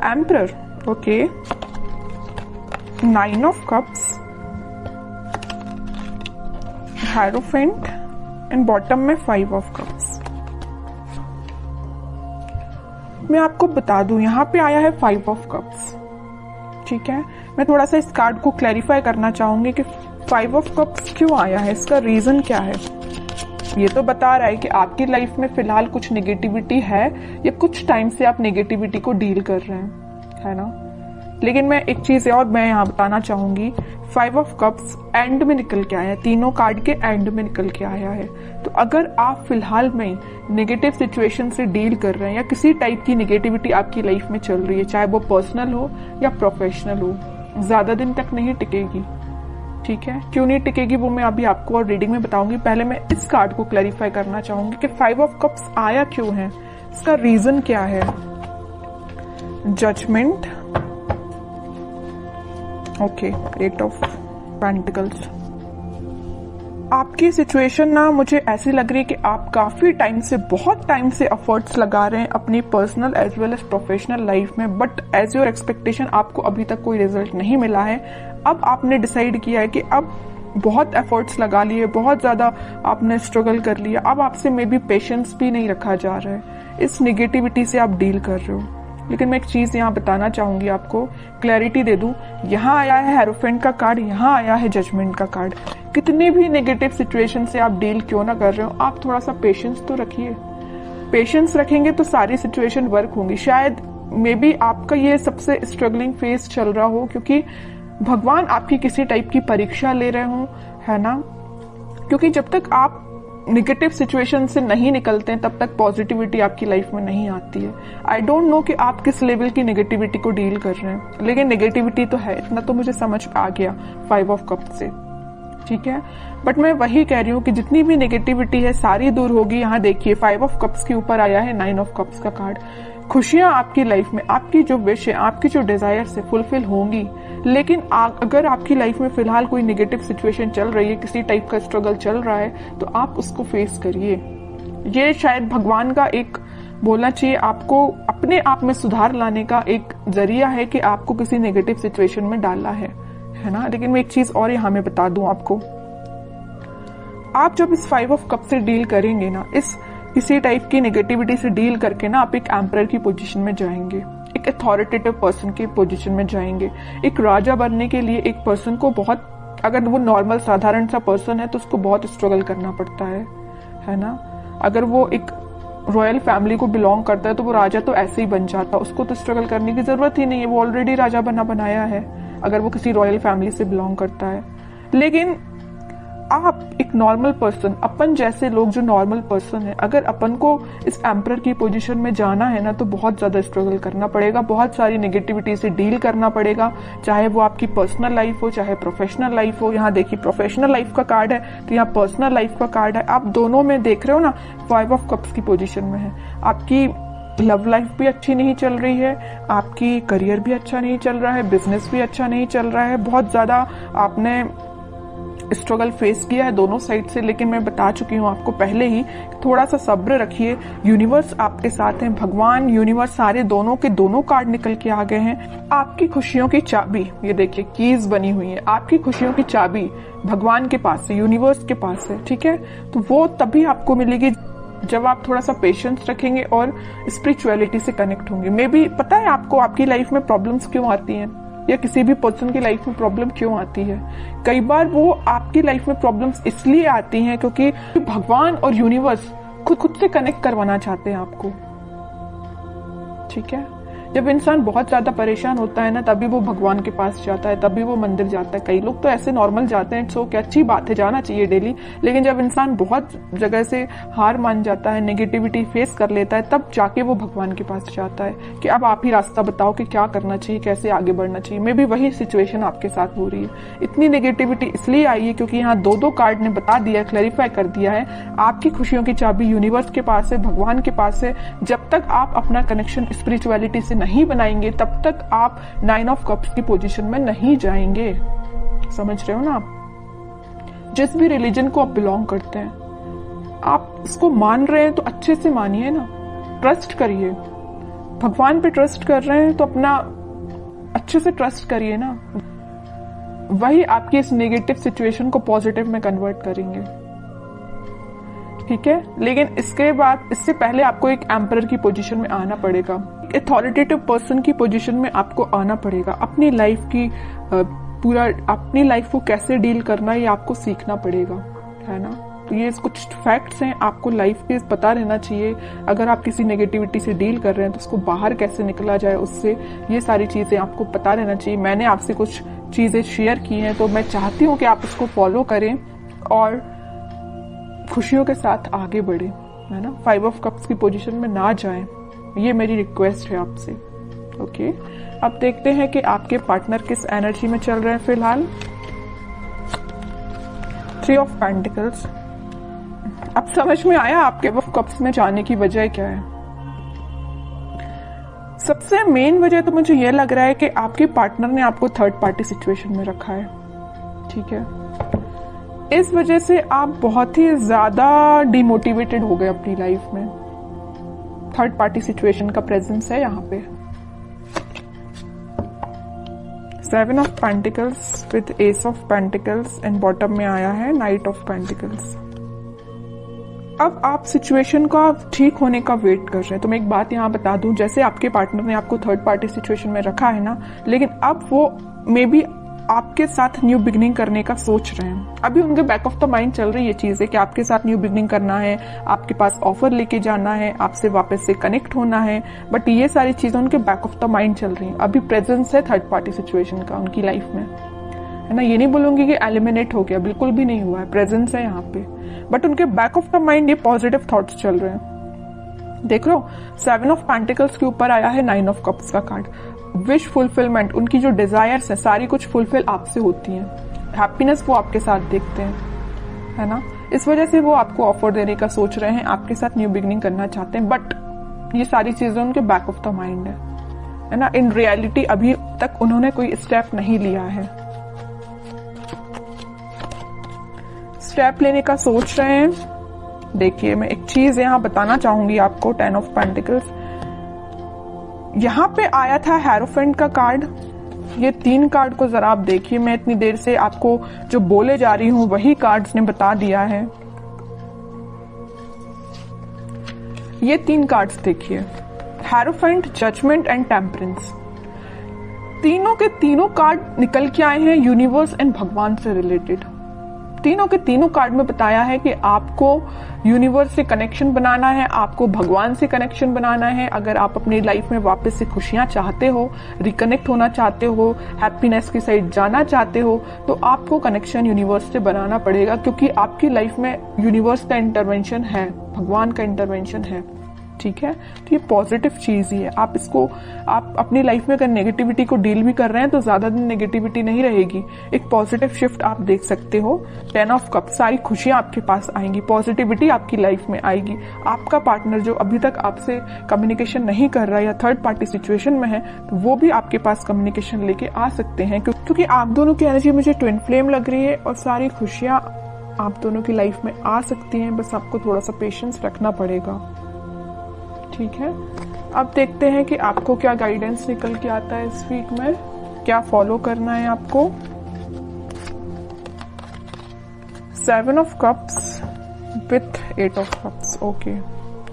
Emperor, okay, 9 of cups, hierophant and bottom में 5 of cups. मैं आपको बता दूं यहाँ पे आया है 5 ऑफ कप्स, ठीक है। मैं थोड़ा सा इस कार्ड को क्लैरिफाई करना चाहूंगी कि 5 ऑफ कप्स क्यों आया है, इसका रीजन क्या है। ये तो बता रहा है कि आपकी लाइफ में फिलहाल कुछ नेगेटिविटी है या कुछ टाइम से आप नेगेटिविटी को डील कर रहे हैं, है ना। लेकिन मैं एक चीज और मैं यहाँ बताना चाहूंगी, 5 ऑफ कप्स एंड में निकल के आया है, तीनों कार्ड के एंड में निकल के आया है। तो अगर आप फिलहाल में नेगेटिव सिचुएशन से डील कर रहे हैं या किसी टाइप की नेगेटिविटी आपकी लाइफ में चल रही है, चाहे वो पर्सनल हो या प्रोफेशनल हो, ज्यादा दिन तक नहीं टिकेगी, ठीक है। क्यों नहीं टिकेगी वो मैं अभी आपको और रीडिंग में बताऊंगी। पहले मैं इस कार्ड को क्लैरिफाई करना चाहूंगी कि 5 ऑफ कप्स आया क्यों है, इसका रीजन क्या है। Judgement, okay, 8 of pentacles. आपकी सिचुएशन ना मुझे ऐसी लग रही है कि आप काफी टाइम से, बहुत टाइम से एफर्ट्स लगा रहे हैं अपनी personal as well as professional life में, बट एज योर एक्सपेक्टेशन आपको अभी तक कोई रिजल्ट नहीं मिला है। अब आपने डिसाइड किया है कि अब बहुत एफर्ट्स लगा लिए, बहुत ज्यादा आपने स्ट्रगल कर लिया, अब आपसे मे बी पेशेंस भी नहीं रखा जा रहा है, इस निगेटिविटी से आप डील कर रहे हो। लेकिन मैं एक चीज यहाँ बताना चाहूंगी, आपको क्लैरिटी दे दूं। यहाँ आया है हेरोफेंट का कार्ड, यहाँ आया है जजमेंट का कार्ड। कितने भी नेगेटिव सिचुएशन से आप डील क्यों ना कर रहे हो, आप थोड़ा सा पेशेंस तो रखिए। पेशेंस रखेंगे तो सारी सिचुएशन वर्क होंगी। शायद मे बी आपका ये सबसे स्ट्रगलिंग फेज चल रहा हो, क्योंकि भगवान आपकी किसी टाइप की परीक्षा ले रहे हो, है ना। क्योंकि जब तक आप निगेटिव सिचुएशन से नहीं निकलते हैं तब तक पॉजिटिविटी आपकी लाइफ में नहीं आती है। आई डोंट नो कि आप किस लेवल की नेगेटिविटी को डील कर रहे हैं, लेकिन नेगेटिविटी तो है, इतना तो मुझे समझ आ गया 5 ऑफ कप्स से, ठीक है। बट मैं वही कह रही हूँ कि जितनी भी नेगेटिविटी है सारी दूर होगी। यहाँ देखिए 5 ऑफ कप्स के ऊपर आया है 9 ऑफ कप्स का कार्ड। खुशियां आपकी लाइफ में, आपकी जो विश है, आपकी जो डिजायर है फुलफिल होंगी। लेकिन अगर आपकी लाइफ में फिलहाल कोई नेगेटिव सिचुएशन चल रही है, किसी टाइप का स्ट्रगल चल रहा है, तो आप उसको फेस करिए। ये शायद भगवान का एक बोलना चाहिए आपको अपने आप में सुधार लाने का एक जरिया है कि आपको किसी नेगेटिव सिचुएशन में डाला है ना। लेकिन मैं एक चीज और यहाँ में बता दूं आपको, आप जब इस 5 ऑफ कप से डील करेंगे ना, इस किसी टाइप की नेगेटिविटी से डील करके ना, आप एक एम्परर की पोजीशन में जाएंगे, एक अथॉरिटेटिव पर्सन की पोजीशन में जाएंगे। एक राजा बनने के लिए एक पर्सन को बहुत, अगर वो नॉर्मल साधारण सा पर्सन है तो उसको बहुत स्ट्रगल करना पड़ता है ना। अगर वो एक रॉयल फैमिली को बिलोंग करता है तो वो राजा तो ऐसे ही बन जाता, उसको तो स्ट्रगल करने की जरूरत ही नहीं है, वो ऑलरेडी राजा बनाया है अगर वो किसी रॉयल फैमिली से बिलोंग करता है। लेकिन आप एक नॉर्मल पर्सन, अपन जैसे लोग जो नॉर्मल पर्सन है, अगर अपन को इस एम्परर की पोजीशन में जाना है ना, तो बहुत ज्यादा स्ट्रगल करना पड़ेगा, बहुत सारी नेगेटिविटी से डील करना पड़ेगा, चाहे वो आपकी पर्सनल लाइफ हो चाहे प्रोफेशनल लाइफ हो। यहाँ देखिए प्रोफेशनल लाइफ का कार्ड है तो यहाँ पर्सनल लाइफ का कार्ड है। आप दोनों में देख रहे हो ना, 5 ऑफ कप्स की पोजीशन में है। आपकी लव लाइफ भी अच्छी नहीं चल रही है, आपकी करियर भी अच्छा नहीं चल रहा है, बिजनेस भी अच्छा नहीं चल रहा है, बहुत ज्यादा आपने स्ट्रगल फेस किया है दोनों साइड से। लेकिन मैं बता चुकी हूँ आपको पहले ही, थोड़ा सा सब्र रखिए, यूनिवर्स आपके साथ है, भगवान यूनिवर्स सारे दोनों के दोनों कार्ड निकल के आ गए हैं। आपकी खुशियों की चाबी, ये देखिए कीज बनी हुई है, आपकी खुशियों की चाबी भगवान के पास है, यूनिवर्स के पास है, ठीक है। तो वो तभी आपको मिलेगी जब आप थोड़ा सा पेशेंस रखेंगे और स्पिरिचुअलिटी से कनेक्ट होंगे। मे बी पता है आपको आपकी लाइफ में प्रॉब्लम्स क्यों आती हैं, या किसी भी पर्सन की लाइफ में प्रॉब्लम क्यों आती है। कई बार वो आपकी लाइफ में प्रॉब्लम्स इसलिए आती हैं क्योंकि भगवान और यूनिवर्स खुद से कनेक्ट करवाना चाहते हैं आपको, ठीक है। जब इंसान बहुत ज्यादा परेशान होता है ना, तभी वो भगवान के पास जाता है, तभी वो मंदिर जाता है। कई लोग तो ऐसे नॉर्मल जाते हैं, सो क्या अच्छी बात है, जाना चाहिए डेली। लेकिन जब इंसान बहुत जगह से हार मान जाता है, नेगेटिविटी फेस कर लेता है, तब जाके वो भगवान के पास जाता है कि अब आप ही रास्ता बताओ कि क्या करना चाहिए, कैसे आगे बढ़ना चाहिए। मे भी वही सिचुएशन आपके साथ हो रही है। इतनी नेगेटिविटी इसलिए आई है क्योंकि यहाँ दो कार्ड ने बता दिया, क्लैरिफाई कर दिया है, आपकी खुशियों की चाबी यूनिवर्स के पास है, भगवान के पास है। जब तक आप अपना कनेक्शन स्पिरिचुअलिटी से नहीं बनाएंगे तब तक आप 9 ऑफ कप्स की पोजीशन में नहीं जाएंगे। समझ रहे हो ना आप। जिस भी रिलीजन को आप बिलोंग करते हैं, आप इसको मान रहे हैं तो अच्छे से मानिए ना, ट्रस्ट करिए। भगवान पे ट्रस्ट कर रहे हैं तो अपना अच्छे से ट्रस्ट करिए ना, वही आपकी इस नेगेटिव सिचुएशन को पॉजिटिव में कन्वर्ट करेंगे। ठीक है, लेकिन इसके बाद, इससे पहले आपको एक एम्परर की पोजीशन में आना पड़ेगा, एक अथॉरिटेटिव पर्सन की पोजीशन में आपको आना पड़ेगा। अपनी लाइफ की पूरा अपनी लाइफ को कैसे डील करना है ये आपको सीखना पड़ेगा, है ना। तो ये कुछ फैक्ट्स हैं, आपको लाइफ के पता रहना चाहिए। अगर आप किसी नेगेटिविटी से डील कर रहे हैं तो उसको बाहर कैसे निकला जाए उससे, ये सारी चीजें आपको पता रहना चाहिए। मैंने आपसे कुछ चीजें शेयर की हैं तो मैं चाहती हूँ कि आप उसको फॉलो करें और खुशियों के साथ आगे बढ़े, है ना। 5 ऑफ कप्स की पोजीशन में ना जाएं, ये मेरी रिक्वेस्ट है आपसे। ओके, अब देखते हैं कि आपके पार्टनर किस एनर्जी में चल रहे हैं फिलहाल। 3 ऑफ पेंटिकल्स। अब समझ में आया आपके ऑफ कप्स में जाने की वजह क्या है। सबसे मेन वजह तो मुझे यह लग रहा है कि आपके पार्टनर ने आपको थर्ड पार्टी सिचुएशन में रखा है। ठीक है, इस वजह से आप बहुत ही ज्यादा डिमोटिवेटेड हो गए अपनी लाइफ में। थर्ड पार्टी सिचुएशन का प्रेजेंस है यहाँ पे। 7 of pentacles with S of pentacles and bottom में आया है नाइट ऑफ पेंटिकल्स। अब आप सिचुएशन का ठीक होने का वेट कर रहे हैं। तो मैं एक बात यहाँ बता दूं, जैसे आपके पार्टनर ने आपको थर्ड पार्टी सिचुएशन में रखा है ना, लेकिन अब वो मे बी आपके साथ न्यू बिगनिंग करने का सोच रहे हैं। अभी उनके बैक ऑफ द माइंड चल रही है चीज है कि आपके साथ न्यू बिगनिंग करना है, आपके पास ऑफर लेके जाना है, आपसे वापस से कनेक्ट होना है, बट ये सारी चीजें उनके बैक ऑफ द माइंड चल रही हैं। अभी प्रेजेंस है थर्ड पार्टी सिचुएशन का उनकी लाइफ में, है ना। ये नहीं बोलूंगी कि एलिमिनेट हो गया, बिल्कुल भी नहीं हुआ है, प्रेजेंस है यहाँ पे, बट उनके बैक ऑफ द माइंड ये पॉजिटिव थॉट्स चल रहे हैं। देख लो, 7 ऑफ पेंटिकल्स के ऊपर आया है 9 ऑफ कप्स का कार्ड। विश फुलफिलमेंट, उनकी जो डिजायर्स है सारी कुछ फुलफिल आपसे होती हैं। हैप्पीनेस वो आपके साथ देखते हैं, है ना। इस वजह से वो आपको ऑफर देने का सोच रहे हैं, आपके साथ न्यू बिगनिंग करना चाहते हैं, बट ये सारी चीजें उनके बैक ऑफ द माइंड है ना। इन रियलिटी अभी तक उन्होंने कोई स्टेप नहीं लिया है, स्टेप लेने का सोच रहे हैं। देखिए, मैं एक चीज यहां बताना चाहूंगी आपको। 10 ऑफ पेंटिकल्स यहां पे आया था, हेरोफेंट का कार्ड। ये 3 कार्ड को जरा आप देखिए, मैं इतनी देर से आपको जो बोले जा रही हूं वही कार्ड्स ने बता दिया है। ये 3 कार्ड्स देखिए, हेरोफेंट, जजमेंट एंड टेम्परेंस। तीनों के तीनों कार्ड निकल के आए हैं यूनिवर्स एंड भगवान से रिलेटेड। तीनों के तीनों कार्ड में बताया है कि आपको यूनिवर्स से कनेक्शन बनाना है, आपको भगवान से कनेक्शन बनाना है। अगर आप अपनी लाइफ में वापस से खुशियां चाहते हो, रिकनेक्ट होना चाहते हो, हैप्पीनेस की साइड जाना चाहते हो, तो आपको कनेक्शन यूनिवर्स से बनाना पड़ेगा, क्योंकि आपकी लाइफ में यूनिवर्स का इंटरवेंशन है, भगवान का इंटरवेंशन है। ठीक है, तो ये पॉजिटिव चीज ही है। आप इसको, आप अपनी लाइफ में अगर नेगेटिविटी को डील भी कर रहे हैं तो ज्यादा दिन नेगेटिविटी नहीं रहेगी, एक पॉजिटिव शिफ्ट आप देख सकते हो। 10 ऑफ कप, सारी खुशियां आपके पास आएंगी, पॉजिटिविटी आपकी लाइफ में आएगी। आपका पार्टनर जो अभी तक आपसे कम्युनिकेशन नहीं कर रहा है या थर्ड पार्टी सिचुएशन में है, तो वो भी आपके पास कम्युनिकेशन लेके आ सकते हैं, क्योंकि आप दोनों की एनर्जी मुझे ट्विन फ्लेम लग रही है और सारी खुशियां आप दोनों की लाइफ में आ सकती हैं। बस आपको थोड़ा सा पेशेंस रखना पड़ेगा। ठीक है, अब देखते हैं कि आपको क्या गाइडेंस निकल के आता है इस वीक में, क्या फॉलो करना है आपको। 7 of cups with 8 of cups, okay.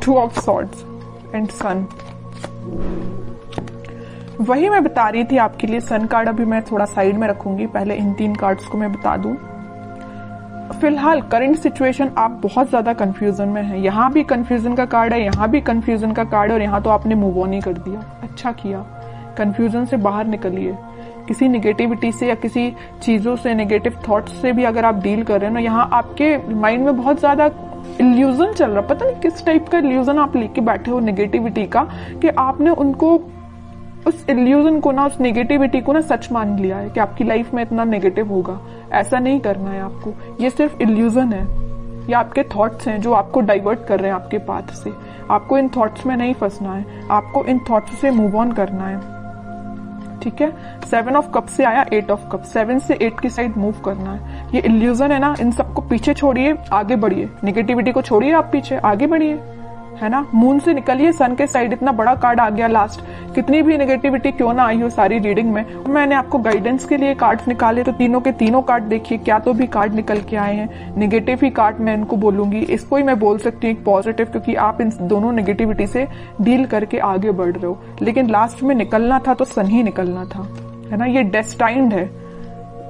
2 of swords and sun. वही मैं बता रही थी आपके लिए। सन कार्ड अभी मैं थोड़ा साइड में रखूंगी, पहले इन 3 कार्ड्स को मैं बता दूं। फिलहाल करंट सिचुएशन आप बहुत ज्यादा कंफ्यूजन में हैं। यहाँ भी कंफ्यूजन का कार्ड है, यहाँ भी कंफ्यूजन का कार्ड है, और यहाँ तो आपने मूव ऑन ही कर दिया। अच्छा किया, कंफ्यूजन से बाहर निकलिए। किसी नेगेटिविटी से या किसी चीजों से, नेगेटिव थॉट्स से भी अगर आप डील कर रहे हैं ना, यहाँ आपके माइंड में बहुत ज्यादा इल्यूजन चल रहा, पता नहीं किस टाइप का इल्यूजन आप लेके बैठे हो नेगेटिविटी का, कि आपने उनको, उस इल्यूजन को ना, उस नेगेटिविटी को ना सच मान लिया है कि आपकी लाइफ में इतना नेगेटिव होगा। ऐसा नहीं करना है आपको, ये सिर्फ इल्यूजन है, ये आपके थॉट्स हैं जो आपको डाइवर्ट कर रहे हैं आपके पाथ से। आपको इन थॉट्स में नहीं फंसना है, आपको इन थॉट्स से मूव ऑन करना है। ठीक है, 7 ऑफ कप से आया 8 ऑफ कप, 7 से 8 की साइड मूव करना है। ये इल्यूजन है ना, इन सबको पीछे छोड़िए, आगे बढ़िए। नेगेटिविटी को छोड़िए, आप पीछे आगे बढ़िए। है ना। मून से निकलिए सन के साइड, इतना बड़ा कार्ड आ गया लास्ट। कितनी भी नेगेटिविटी क्यों ना आई हो सारी रीडिंग में, मैंने आपको गाइडेंस के लिए कार्ड्स निकाले तो तीनों के तीनों कार्ड देखिए, क्या तो भी कार्ड निकल के आए हैं। नेगेटिव ही कार्ड मैं इनको बोलूंगी, इसको ही मैं बोल सकती हूँ एक पॉजिटिव, क्योंकि आप इन दोनों नेगेटिविटी से डील करके आगे बढ़ रहे हो। लेकिन लास्ट में निकलना था तो सन ही निकलना था, है ना। ये डेस्टाइन्ड है,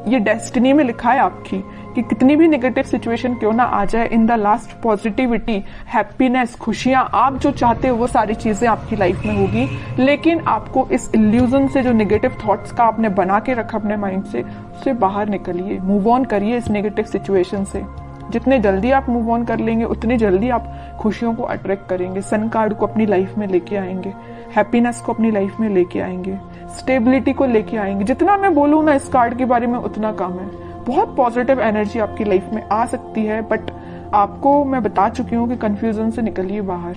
ये डेस्टिनी में लिखा है आपकी कि कितनी भी नेगेटिव सिचुएशन क्यों ना आ जाए, in the last positivity, happiness, खुशियां, आप जो चाहते हो वो सारी चीजें आपकी लाइफ में होगी। लेकिन आपको इस इल्यूजन से, जो नेगेटिव थॉट्स का आपने बना के रखा अपने माइंड से, उससे बाहर निकलिए, मूव ऑन करिए इस नेगेटिव सिचुएशन से। जितने जल्दी आप मूव ऑन कर लेंगे उतनी जल्दी आप खुशियों को अट्रैक्ट करेंगे, सन कार्ड को अपनी लाइफ में लेके आएंगे, हैप्पीनेस को अपनी लाइफ में लेके आएंगे, स्टेबिलिटी को लेके आएंगे। जितना मैं बोलूँ ना इस कार्ड के बारे में उतना कम है। बहुत पॉजिटिव एनर्जी आपकी लाइफ में आ सकती है, बट आपको मैं बता चुकी हूँ कि कंफ्यूजन से निकलिए बाहर।